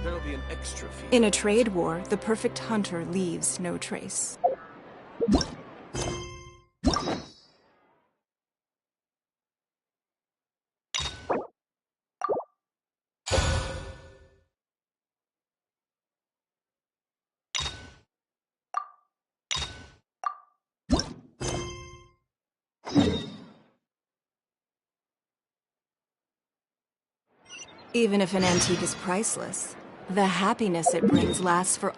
There'll be an extra fee. In a trade war, the perfect hunter leaves no trace. Even if an antique is priceless, the happiness it brings lasts for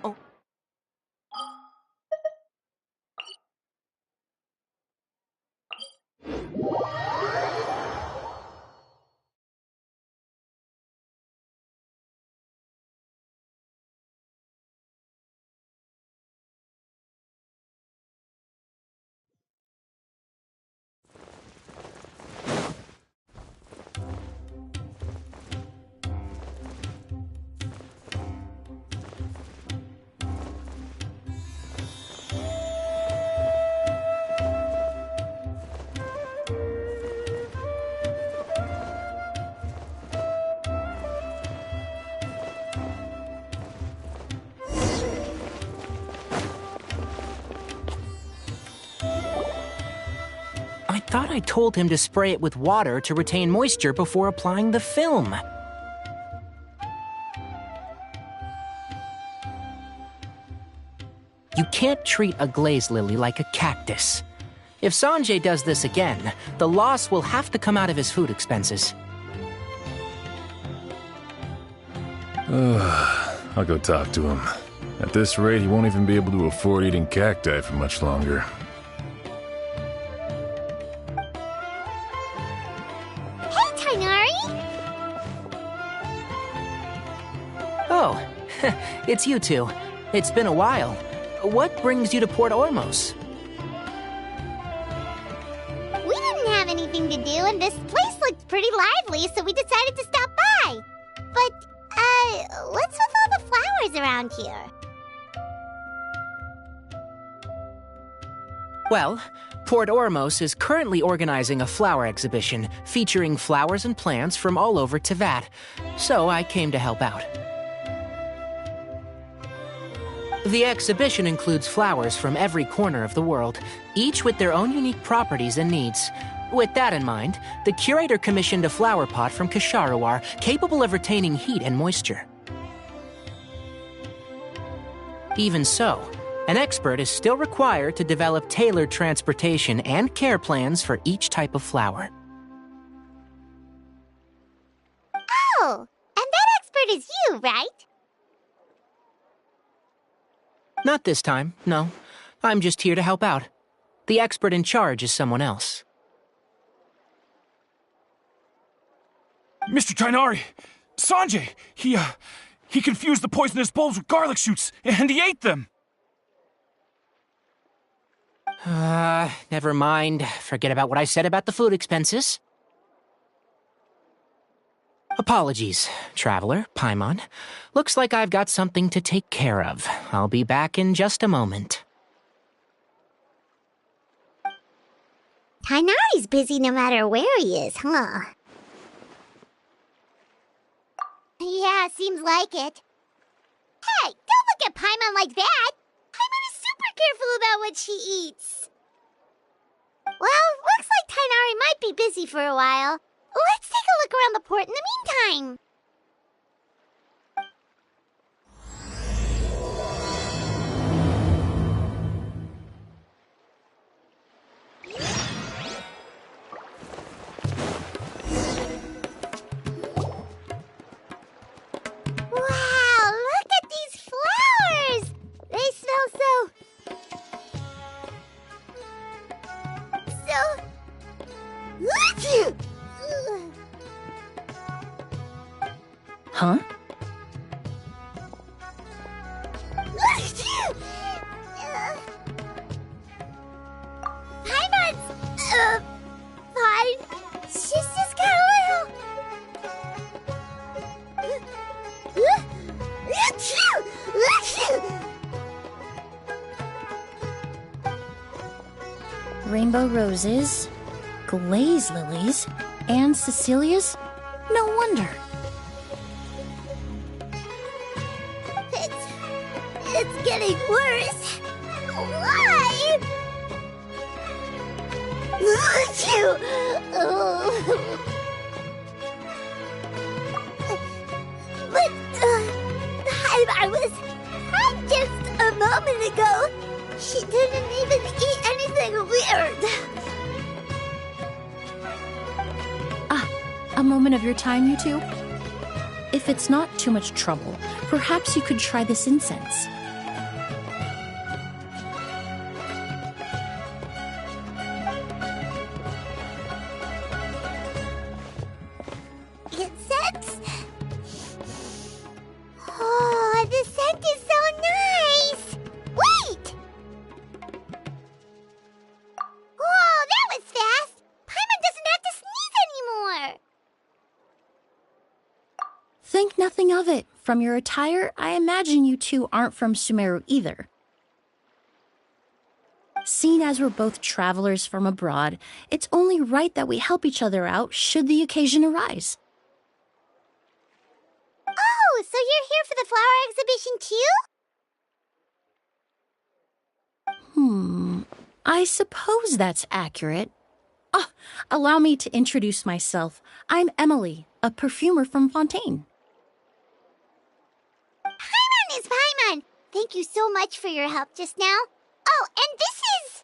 I thought I told him to spray it with water to retain moisture before applying the film. You can't treat a glaze lily like a cactus. If Sanjay does this again, the loss will have to come out of his food expenses. I'll go talk to him. At this rate, he won't even be able to afford eating cacti for much longer. Hey, Tainari! Oh, it's you two. It's been a while. What brings you to Port Ormos? We didn't have anything to do, and this place looked pretty lively, so we decided to stop by. But, what's with all the flowers around here? Well, Port Ormos is currently organizing a flower exhibition featuring flowers and plants from all over Teyvat, so I came to help out. The exhibition includes flowers from every corner of the world, each with their own unique properties and needs. With that in mind, the curator commissioned a flower pot from Kasharuar capable of retaining heat and moisture. Even so, an expert is still required to develop tailored transportation and care plans for each type of flower. Oh, and that expert is you, right? Not this time, no. I'm just here to help out. The expert in charge is someone else. Mr. Tainari! Sanjay! He confused the poisonous bulbs with garlic shoots, and he ate them! Never mind. Forget about what I said about the food expenses. Apologies, Traveler, Paimon. Looks like I've got something to take care of. I'll be back in just a moment. Tainari's busy no matter where he is, huh? Yeah, seems like it. Hey, don't look at Paimon like that! Paimon is super careful about what she eats. Well, looks like Tainari might be busy for a while. Let's take a look around the port in the meantime. Wow, look at these flowers! They smell so... Huh? Paimon's... fine. She's just got a little... Rainbow roses, glaze lilies, and Cecilia's? No wonder. getting worse. Why? But I was just a moment ago. She didn't even eat anything weird. A moment of your time, you two? If it's not too much trouble, perhaps you could try this incense. Incense? Oh, the scent is so nice! Wait! Whoa, that was fast! Paimon doesn't have to sneeze anymore! Think nothing of it. From your attire, I imagine you two aren't from Sumeru either. Seeing as we're both travelers from abroad, it's only right that we help each other out should the occasion arise. Oh, so you're here for the flower exhibition too? I suppose that's accurate. Allow me to introduce myself. I'm Emily, a perfumer from Fontaine. Paimon is Paimon! Thank you so much for your help just now. Oh, and this is...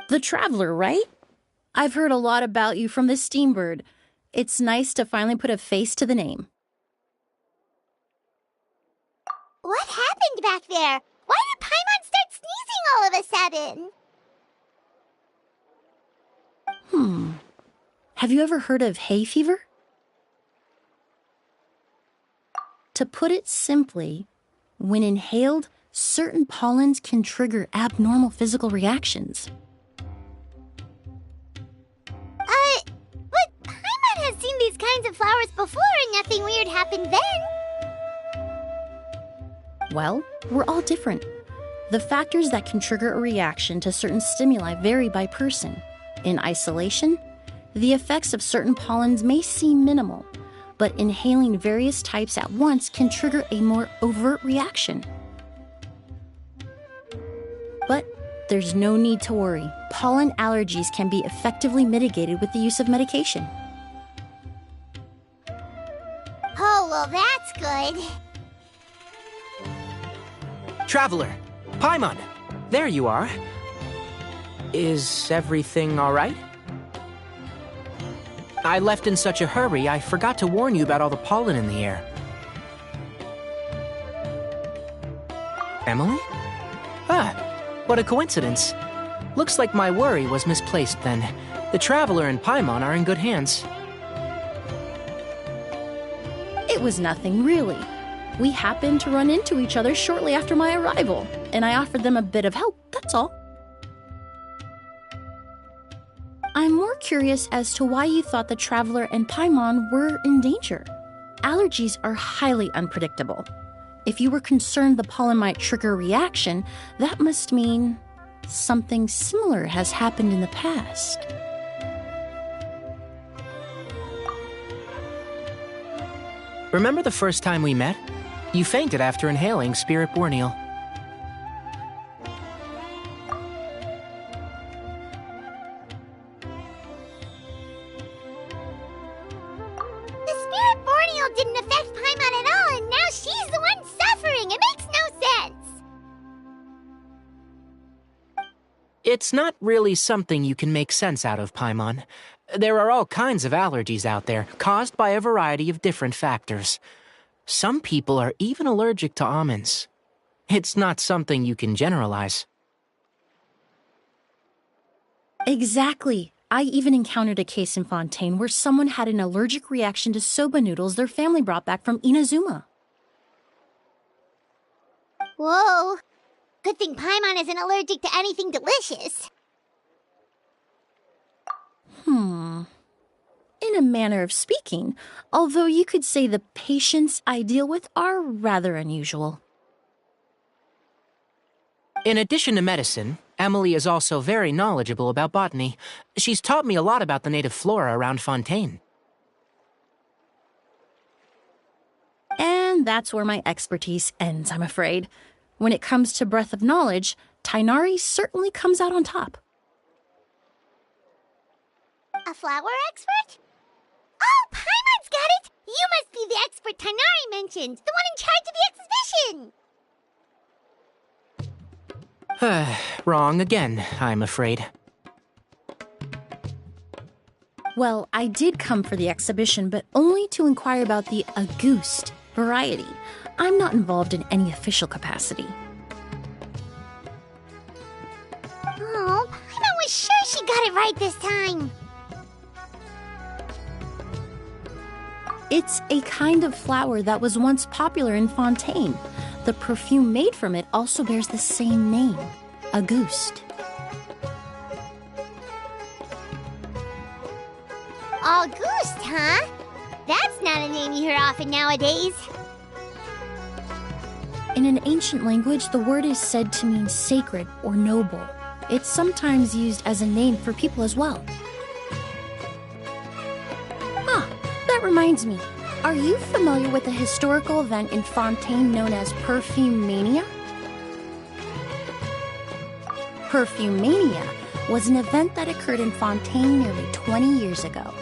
The Traveler, right? I've heard a lot about you from the Steambird. It's nice to finally put a face to the name. What happened back there? Why did Paimon start sneezing all of a sudden? Have you ever heard of hay fever? To put it simply, when inhaled, certain pollens can trigger abnormal physical reactions. But Paimon has seen these kinds of flowers before and nothing weird happened then. Well, we're all different. The factors that can trigger a reaction to certain stimuli vary by person. In isolation, the effects of certain pollens may seem minimal, but inhaling various types at once can trigger a more overt reaction. But there's no need to worry. Pollen allergies can be effectively mitigated with the use of medication. Oh, well, that's good. Traveler, Paimon, there you are. Is everything all right? I left in such a hurry, I forgot to warn you about all the pollen in the air. Emily? What a coincidence. Looks like my worry was misplaced then. The Traveler and Paimon are in good hands. It was nothing, really. We happened to run into each other shortly after my arrival, and I offered them a bit of help, that's all. I'm more curious as to why you thought the Traveler and Paimon were in danger. Allergies are highly unpredictable. If you were concerned the pollen might trigger a reaction, that must mean something similar has happened in the past. Remember the first time we met? You fainted after inhaling Spirit Borneal. The Spirit Borneal didn't affect Paimon at all, and now she's the one suffering. It makes no sense. It's not really something you can make sense out of, Paimon. There are all kinds of allergies out there, caused by a variety of different factors. Some people are even allergic to almonds. It's not something you can generalize. Exactly. I even encountered a case in Fontaine where someone had an allergic reaction to soba noodles their family brought back from Inazuma. Whoa. Good thing Paimon isn't allergic to anything delicious. In a manner of speaking, although you could say the patients I deal with are rather unusual. In addition to medicine, Emily is also very knowledgeable about botany. She's taught me a lot about the native flora around Fontaine. And And that's where my expertise ends, I'm afraid. When it comes to breadth of knowledge, Tighnari certainly comes out on top. A flower expert? Oh, Paimon's got it! You must be the expert Tighnari mentioned, the one in charge of the exhibition! Wrong again, I'm afraid. Well, I did come for the exhibition, but only to inquire about the Auguste variety. I'm not involved in any official capacity. Oh, Paimon was sure she got it right this time! It's a kind of flower that was once popular in Fontaine. The perfume made from it also bears the same name, Auguste. Auguste, huh? That's not a name you hear often nowadays. In an ancient language, the word is said to mean sacred or noble. It's sometimes used as a name for people as well. That reminds me, are you familiar with the historical event in Fontaine known as Perfume Mania? Perfume Mania was an event that occurred in Fontaine nearly 20 years ago.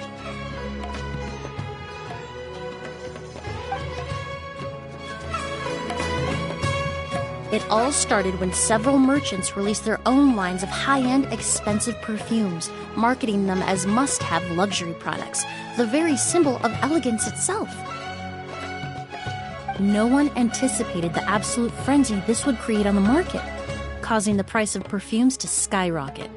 It all started when several merchants released their own lines of high-end, expensive perfumes, marketing them as must-have luxury products, the very symbol of elegance itself. No one anticipated the absolute frenzy this would create on the market, causing the price of perfumes to skyrocket.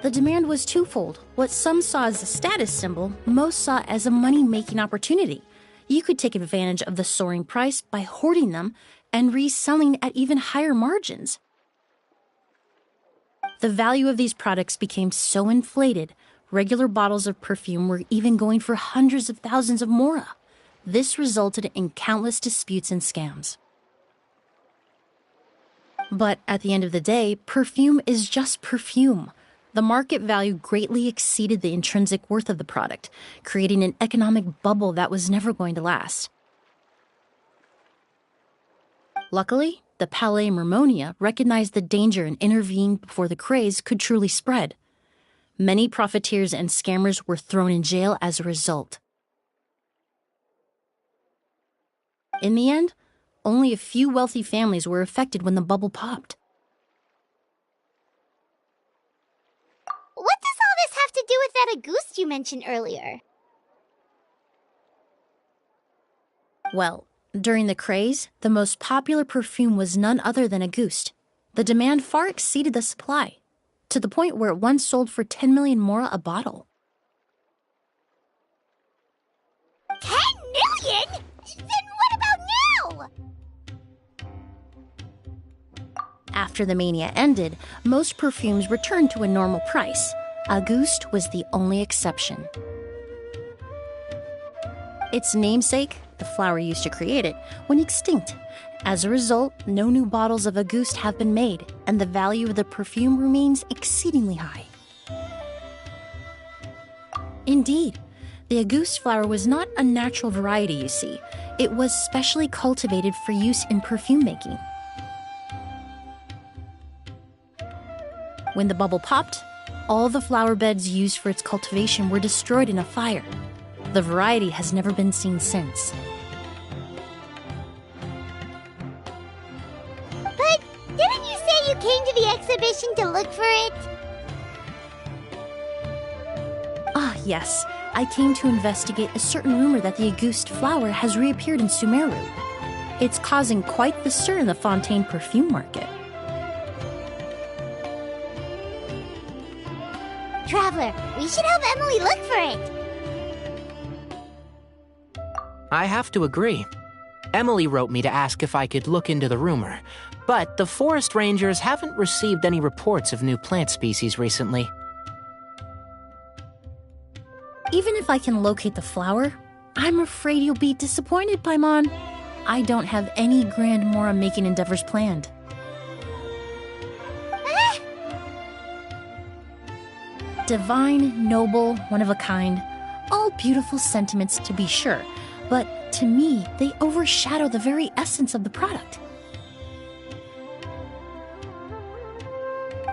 The demand was twofold. What some saw as a status symbol, most saw as a money-making opportunity. You could take advantage of the soaring price by hoarding them and reselling at even higher margins. The value of these products became so inflated, regular bottles of perfume were even going for hundreds of thousands of mora. This resulted in countless disputes and scams. But at the end of the day, perfume is just perfume. The market value greatly exceeded the intrinsic worth of the product, creating an economic bubble that was never going to last. Luckily, the Palais Mermonia recognized the danger and intervened before the craze could truly spread. Many profiteers and scammers were thrown in jail as a result. In the end, only a few wealthy families were affected when the bubble popped. What does all this have to do with that Auguste you mentioned earlier? Well, during the craze, the most popular perfume was none other than Auguste. The demand far exceeded the supply, to the point where it once sold for 10 million mora a bottle. 10 million? Then what about now? After the mania ended, most perfumes returned to a normal price. Auguste was the only exception. Its namesake, the flower used to create it, went extinct. As a result, no new bottles of Auguste have been made, and the value of the perfume remains exceedingly high. Indeed, the Auguste flower was not a natural variety, you see. It was specially cultivated for use in perfume making. When the bubble popped, all the flower beds used for its cultivation were destroyed in a fire. The variety has never been seen since. But didn't you say you came to the exhibition to look for it? Ah, yes. I came to investigate a certain rumor that the Auguste flower has reappeared in Sumeru. It's causing quite the stir in the Fontaine perfume market. Traveler, we should help Emily look for it. I have to agree. Emily wrote me to ask if I could look into the rumor, but the forest rangers haven't received any reports of new plant species recently. Even if I can locate the flower, I'm afraid you'll be disappointed, Paimon. I don't have any grand mora-making endeavors planned. Divine, noble, one of a kind, all beautiful sentiments to be sure, but to me, they overshadow the very essence of the product.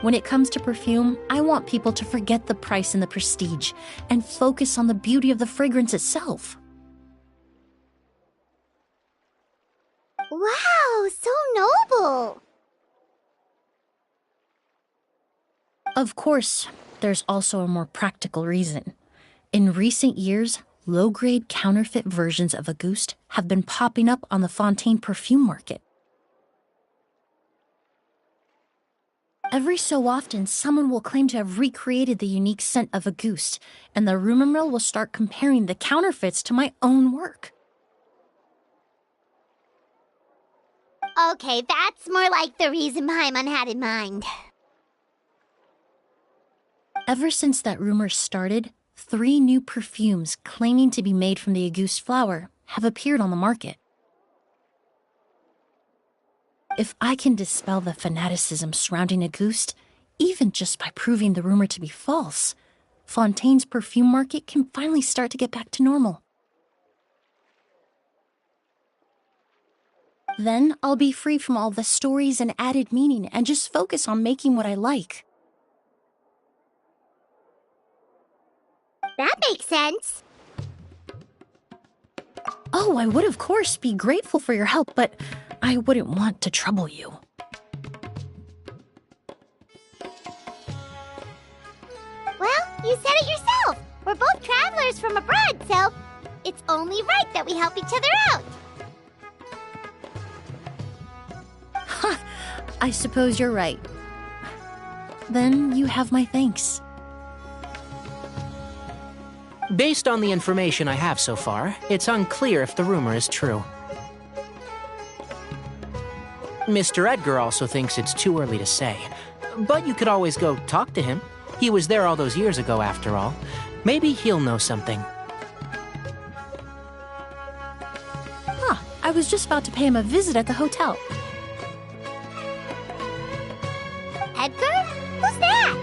When it comes to perfume, I want people to forget the price and the prestige and focus on the beauty of the fragrance itself. Wow, so noble! Of course, there's also a more practical reason. In recent years, low-grade counterfeit versions of Auguste have been popping up on the Fontaine perfume market. Every so often, someone will claim to have recreated the unique scent of Auguste, and the rumor mill will start comparing the counterfeits to my own work. Okay, that's more like the reason Paimon had in mind. Ever since that rumor started, 3 new perfumes claiming to be made from the Auguste flower have appeared on the market. If I can dispel the fanaticism surrounding Auguste, even just by proving the rumor to be false, Fontaine's perfume market can finally start to get back to normal. Then I'll be free from all the stories and added meaning and just focus on making what I like. That makes sense. Oh, I would of course be grateful for your help, but I wouldn't want to trouble you. Well, you said it yourself. We're both travelers from abroad, so it's only right that we help each other out. Ha! I suppose you're right. Then you have my thanks. Based on the information I have so far, it's unclear if the rumor is true. Mr. Edgar also thinks it's too early to say, but you could always go talk to him. He was there all those years ago, after all. Maybe he'll know something. I was just about to pay him a visit at the hotel. Edgar? Who's that?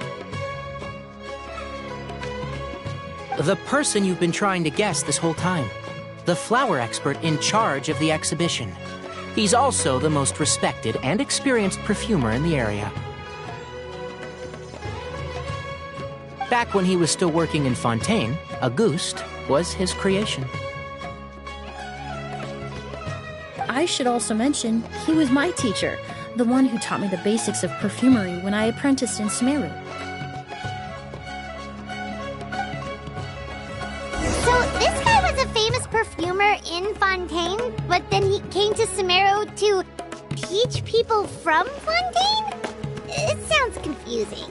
The person you've been trying to guess this whole time. The flower expert in charge of the exhibition. He's also the most respected and experienced perfumer in the area. Back when he was still working in Fontaine, Auguste was his creation. I should also mention, he was my teacher, the one who taught me the basics of perfumery when I apprenticed in Sumeru. So this guy was a famous perfumer in Fontaine, but then he came to Sumeru to teach people from Fontaine? It sounds confusing.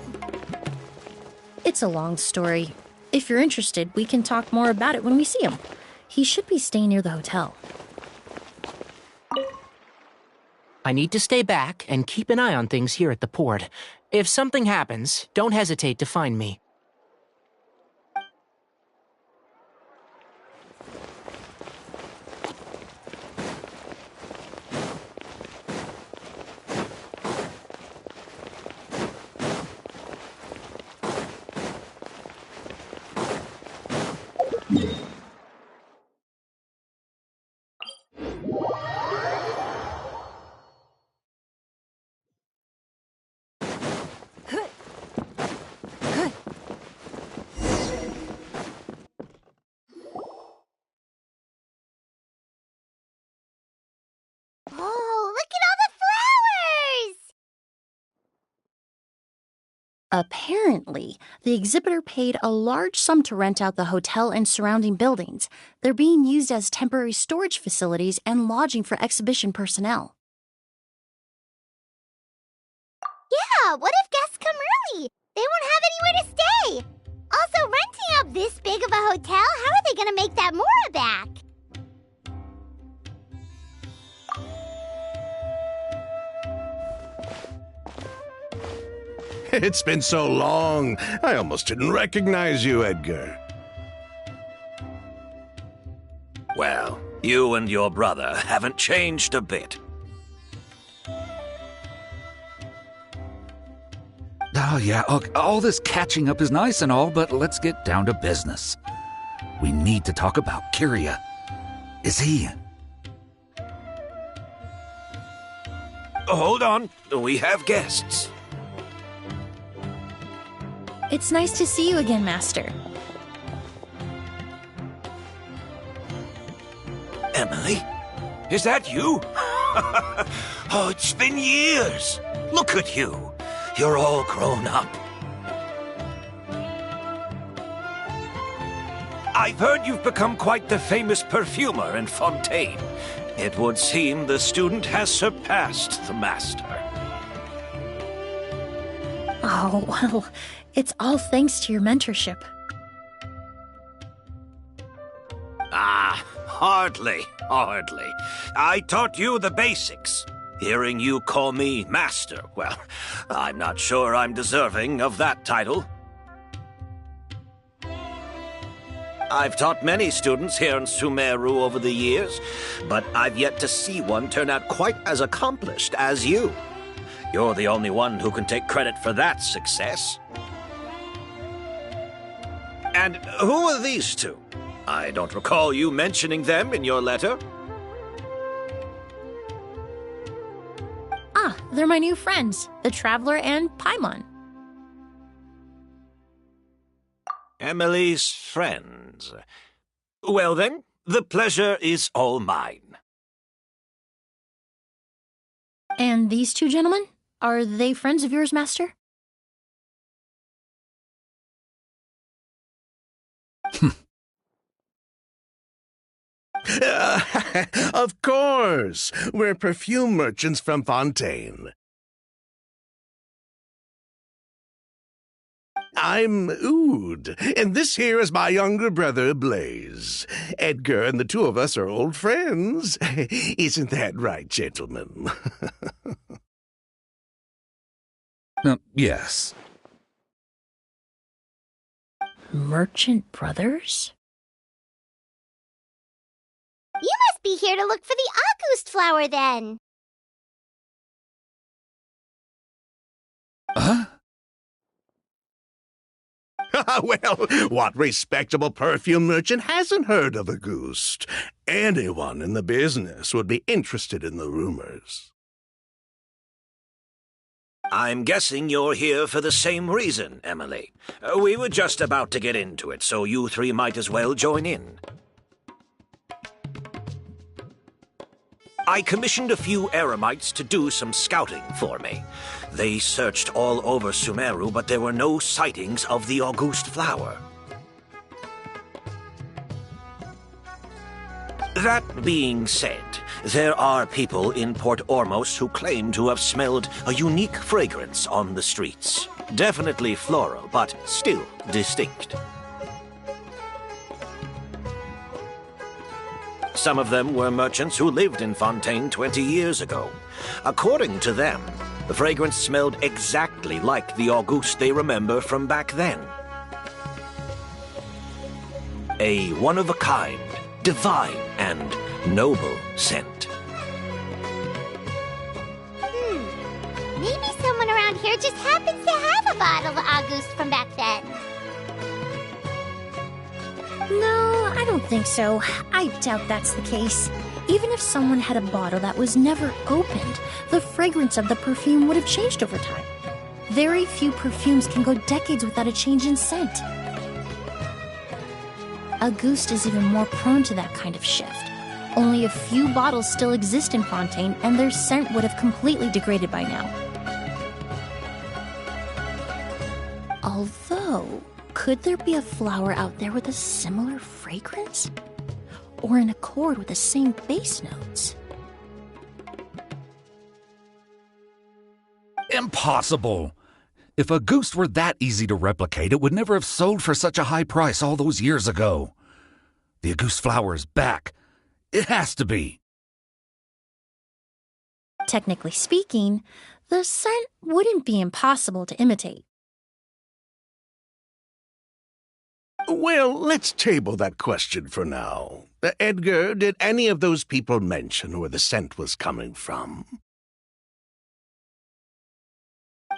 It's a long story. If you're interested, we can talk more about it when we see him. He should be staying near the hotel. I need to stay back and keep an eye on things here at the port. If something happens, don't hesitate to find me. Oh, look at all the flowers! Apparently, the exhibitor paid a large sum to rent out the hotel and surrounding buildings. They're being used as temporary storage facilities and lodging for exhibition personnel. Yeah, what if guests come early? They won't have anywhere to stay. Also, renting out this big of a hotel, how are they gonna make that Mora back? It's been so long, I almost didn't recognize you, Edgar. Well, you and your brother haven't changed a bit. Oh, yeah, all this catching up is nice and all, but let's get down to business. We need to talk about Kyria. Is he? Hold on. We have guests. It's nice to see you again, Master. Emily? Is that you? Oh, it's been years. Look at you. You're all grown up. I've heard you've become quite the famous perfumer in Fontaine. It would seem the student has surpassed the master. Oh, well, it's all thanks to your mentorship. Ah, hardly. I taught you the basics. Hearing you call me master, well, I'm not sure I'm deserving of that title. I've taught many students here in Sumeru over the years, but I've yet to see one turn out quite as accomplished as you. You're the only one who can take credit for that success. And who are these two? I don't recall you mentioning them in your letter. Ah, they're my new friends, the Traveler and Paimon. Emily's friends. Well then, the pleasure is all mine. And these two gentlemen? Are they friends of yours, Master? Of course! We're perfume merchants from Fontaine. I'm Ood, and this here is my younger brother, Blaze. Edgar and the two of us are old friends. Isn't that right, gentlemen? Yes. Merchant brothers? You must be here to look for the August flower, then. Huh? Well, what respectable perfume merchant hasn't heard of Auguste? Anyone in the business would be interested in the rumors. I'm guessing you're here for the same reason, Emily. We were just about to get into it, so you three might as well join in. I commissioned a few eremites to do some scouting for me. They searched all over Sumeru, but there were no sightings of the Auguste flower. That being said, there are people in Port Ormos who claim to have smelled a unique fragrance on the streets. Definitely floral, but still distinct. Some of them were merchants who lived in Fontaine 20 years ago. According to them, the fragrance smelled exactly like the Auguste they remember from back then. A one-of-a-kind, divine, and noble scent. Maybe someone around here just happens to have a bottle of August from back then. No, I don't think so. I doubt that's the case. Even if someone had a bottle that was never opened, the fragrance of the perfume would have changed over time. Very few perfumes can go decades without a change in scent. Auguste is even more prone to that kind of shift. Only a few bottles still exist in Fontaine, and their scent would have completely degraded by now. Although, could there be a flower out there with a similar fragrance? Or in accord with the same base notes? Impossible! If Auguste were that easy to replicate, it would never have sold for such a high price all those years ago. The Auguste flower is back. It has to be. Technically speaking, the scent wouldn't be impossible to imitate. Well, let's table that question for now. Edgar, did any of those people mention where the scent was coming from?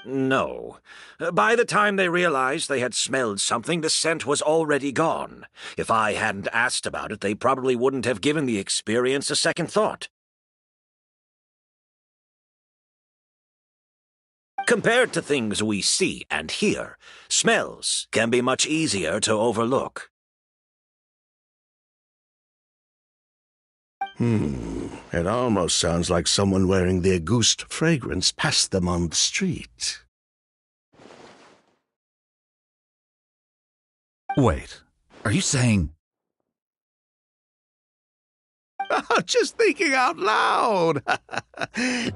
No. By the time they realized they had smelled something, the scent was already gone. If I hadn't asked about it, they probably wouldn't have given the experience a second thought. Compared to things we see and hear, smells can be much easier to overlook. It almost sounds like someone wearing the Auguste fragrance passed them on the street. Wait, are you saying... Oh, just thinking out loud.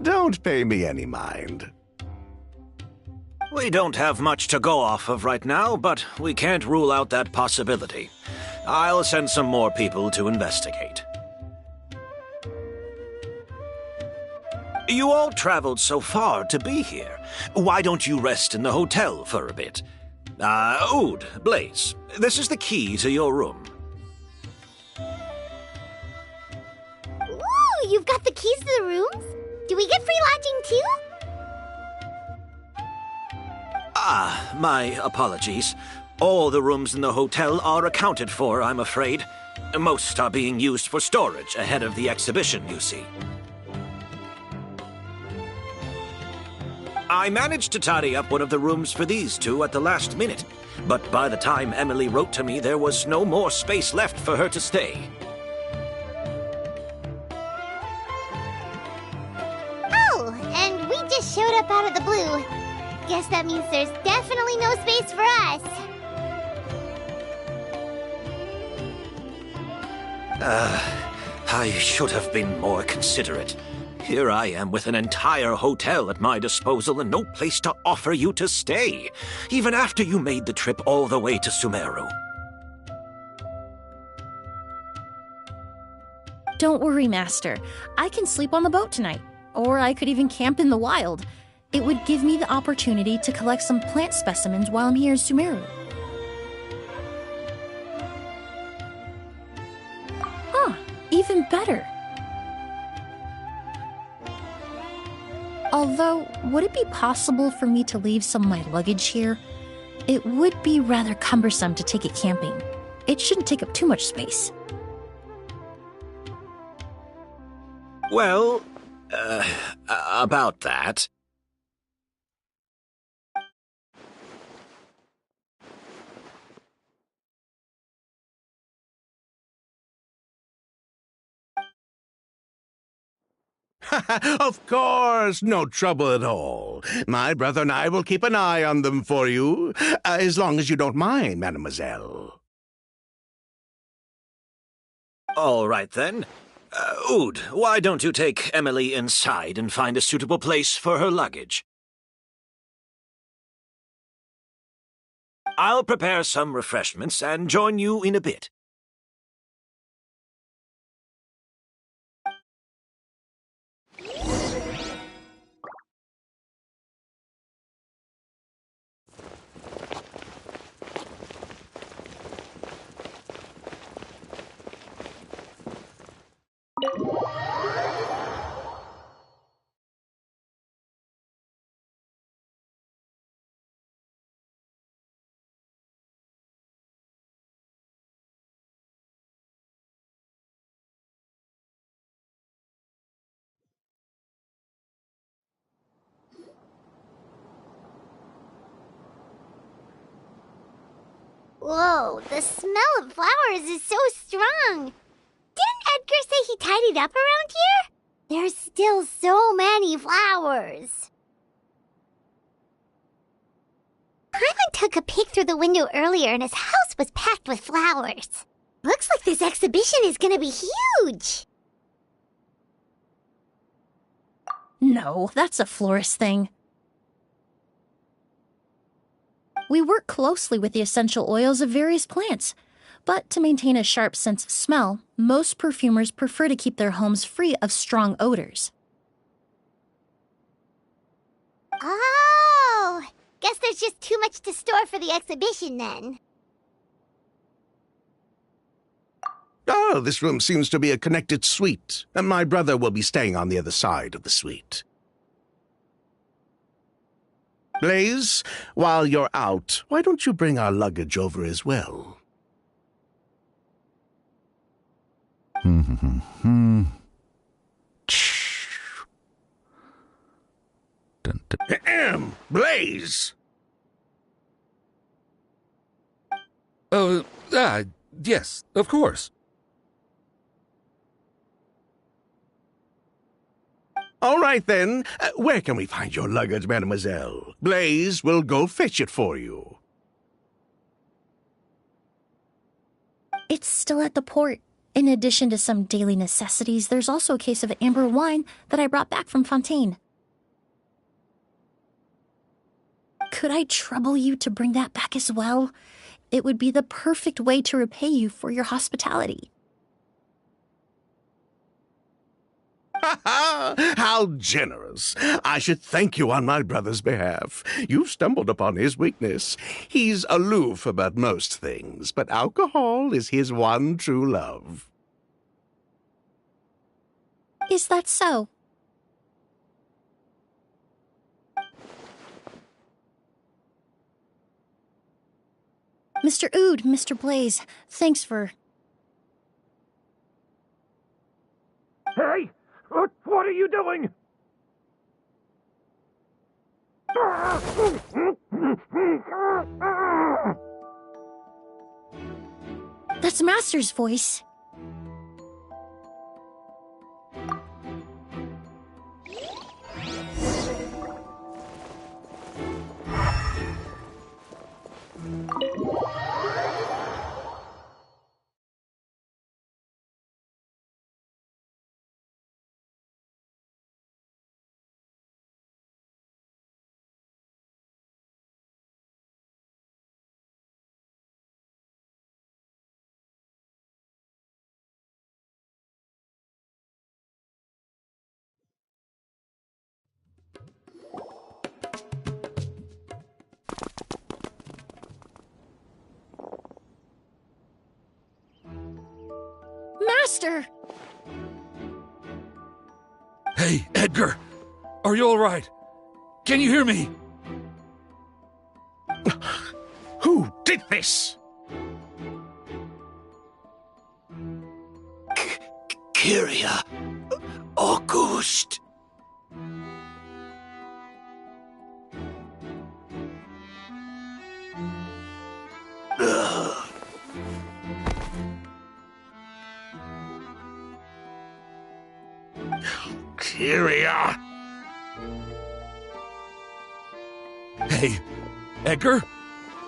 Don't pay me any mind. We don't have much to go off of right now, but we can't rule out that possibility. I'll send some more people to investigate. You all traveled so far to be here. Why don't you rest in the hotel for a bit? Oud, Blaze, this is the key to your room. Ooh, you've got the keys to the rooms? Do we get free lodging too? My apologies. All the rooms in the hotel are accounted for, I'm afraid. Most are being used for storage ahead of the exhibition, you see. I managed to tidy up one of the rooms for these two at the last minute, but by the time Emily wrote to me, there was no more space left for her to stay. Oh, and we just showed up out of the blue. Guess that means there's definitely no space for us. I should have been more considerate. Here I am with an entire hotel at my disposal and no place to offer you to stay, even after you made the trip all the way to Sumeru. Don't worry, Master. I can sleep on the boat tonight. Or I could even camp in the wild. It would give me the opportunity to collect some plant specimens while I'm here in Sumeru. Huh, even better. Although, would it be possible for me to leave some of my luggage here? It would be rather cumbersome to take it camping. It shouldn't take up too much space. Well, about that. Of course, no trouble at all. My brother and I will keep an eye on them for you, as long as you don't mind, mademoiselle. All right, then. Oud, why don't you take Emily inside and find a suitable place for her luggage? I'll prepare some refreshments and join you in a bit. Whoa, the smell of flowers is so strong. Didn't Edgar say he tidied up around here? There's still so many flowers. Hyman took a peek through the window earlier and his house was packed with flowers. Looks like this exhibition is gonna be huge. No, that's a florist thing. We work closely with the essential oils of various plants, but to maintain a sharp sense of smell, most perfumers prefer to keep their homes free of strong odors. Oh, guess there's just too much to store for the exhibition then. Oh, this room seems to be a connected suite, and my brother will be staying on the other side of the suite. Blaze, while you're out, why don't you bring our luggage over as well? Blaze! Yes, of course. All right, then. Where can we find your luggage, mademoiselle? Blaze will go fetch it for you. It's still at the port. In addition to some daily necessities, there's also a case of amber wine that I brought back from Fontaine. Could I trouble you to bring that back as well? It would be the perfect way to repay you for your hospitality. How generous. I should thank you on my brother's behalf. You've stumbled upon his weakness. He's aloof about most things, but alcohol is his one true love. Is that so? Mr. Ood, Mr. Blaze, thanks for... Hey! What are you doing? That's Master's voice. Master! Hey, Edgar! Are you all right? Can you hear me? Who did this? Kyria. Auguste. Kyria! Hey, Edgar?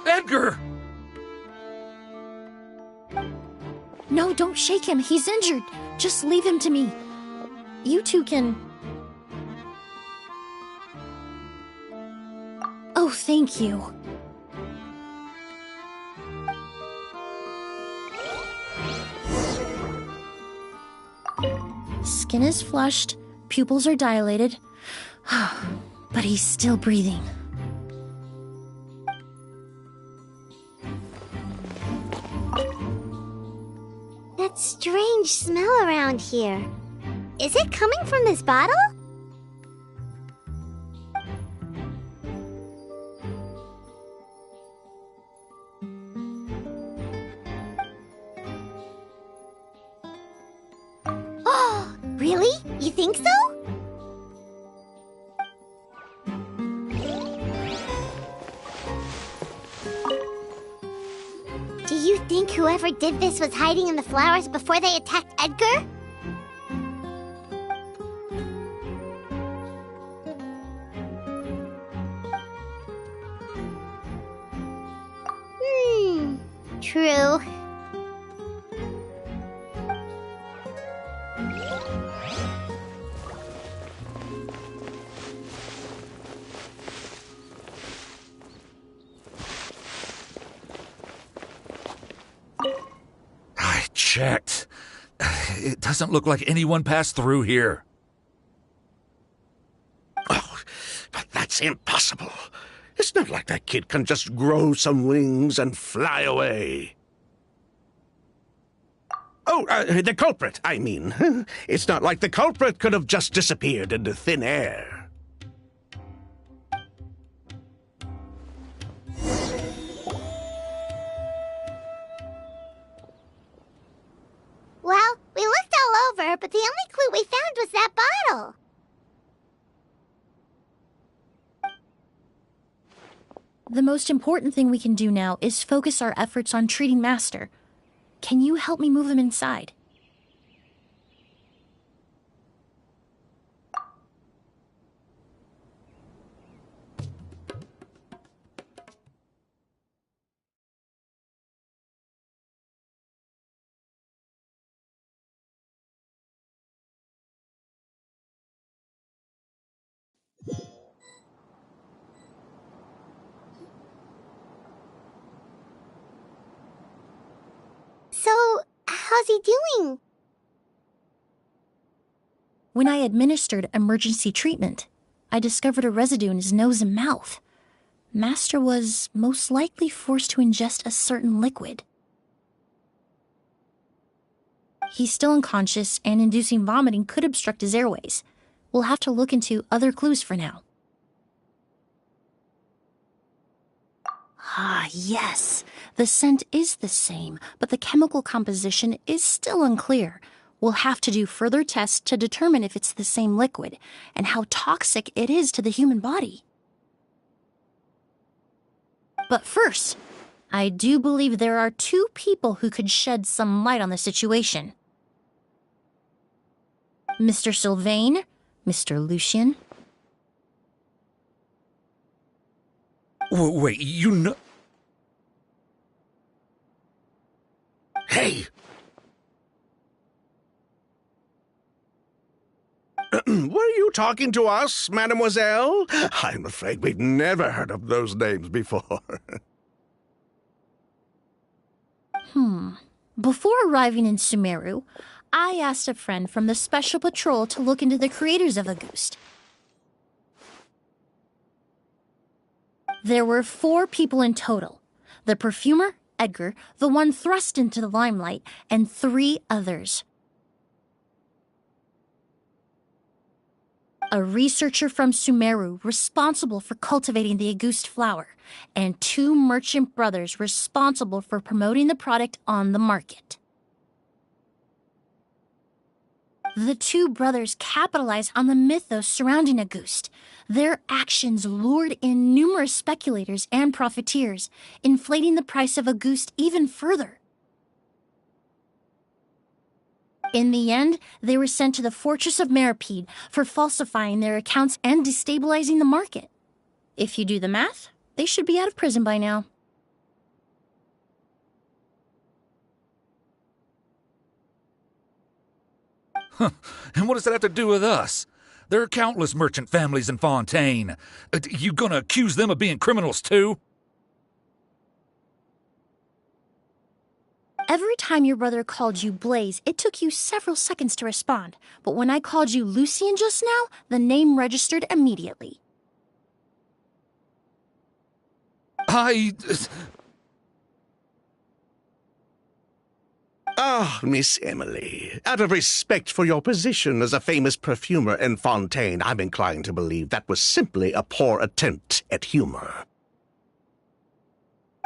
Edgar! No, don't shake him. He's injured. Just leave him to me. You two can... Oh, thank you. Skin is flushed, pupils are dilated, but he's still breathing. That strange smell around here. Is it coming from this bottle? Oh, really? You think so? Do you think whoever did this was hiding in the flowers before they attacked Edgar? True. I checked. It doesn't look like anyone passed through here. Oh, but that's impossible. It's not like that kid can just grow some wings and fly away. Oh, the culprit, I mean. It's not like the culprit could have just disappeared into thin air. The most important thing we can do now is focus our efforts on treating Master. Can you help me move him inside? So, how's he doing? When I administered emergency treatment, I discovered a residue in his nose and mouth. Master was most likely forced to ingest a certain liquid. He's still unconscious, and inducing vomiting could obstruct his airways. We'll have to look into other clues for now. Ah, yes. The scent is the same, but the chemical composition is still unclear. We'll have to do further tests to determine if it's the same liquid and how toxic it is to the human body. But first, I do believe there are 2 people who could shed some light on the situation. Mr. Sylvain, Mr. Lucien. Wait, you know... Hey! Were you talking to us, mademoiselle? I'm afraid we've never heard of those names before. Before arriving in Sumeru, I asked a friend from the Special Patrol to look into the creators of Auguste. There were 4 people in total. The perfumer, Edgar, the one thrust into the limelight, and 3 others. A researcher from Sumeru responsible for cultivating the Auguste flower, and 2 merchant brothers responsible for promoting the product on the market. The 2 brothers capitalized on the mythos surrounding Auguste. Their actions lured in numerous speculators and profiteers, inflating the price of Auguste even further. In the end, they were sent to the Fortress of Meripede for falsifying their accounts and destabilizing the market. If you do the math, they should be out of prison by now. And what does that have to do with us? There are countless merchant families in Fontaine. You gonna accuse them of being criminals too? Every time your brother called you Blaze, it took you several seconds to respond. But when I called you Lucien just now, the name registered immediately. Ah, Miss Emily, out of respect for your position as a famous perfumer in Fontaine, I'm inclined to believe that was simply a poor attempt at humor.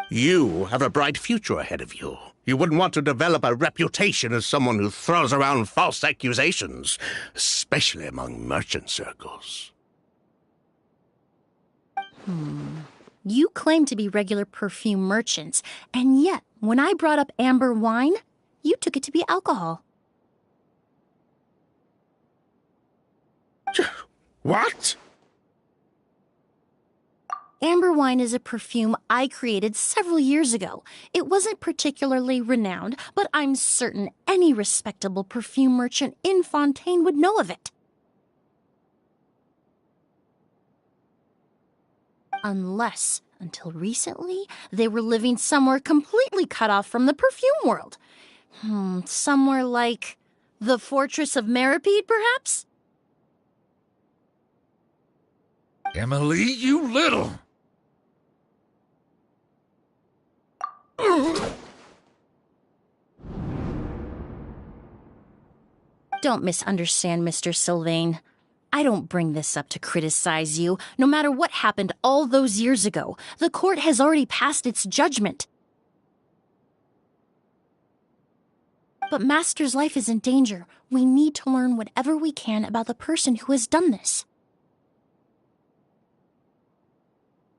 You have a bright future ahead of you. You wouldn't want to develop a reputation as someone who throws around false accusations, especially among merchant circles. You claim to be regular perfume merchants, and yet, when I brought up amber wine, you took it to be alcohol. What? Amber wine is a perfume I created several years ago. It wasn't particularly renowned, but I'm certain any respectable perfume merchant in Fontaine would know of it. Unless, until recently, they were living somewhere completely cut off from the perfume world. Somewhere like the Fortress of Meripede, perhaps? Emily, you little... Don't misunderstand, Mr. Sylvain. I don't bring this up to criticize you. No matter what happened all those years ago, the court has already passed its judgment. But Master's life is in danger. We need to learn whatever we can about the person who has done this.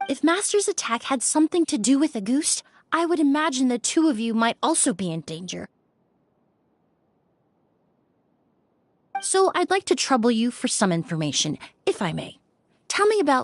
If Master's attack had something to do with Auguste, I would imagine the two of you might also be in danger. So I'd like to trouble you for some information, if I may. Tell me about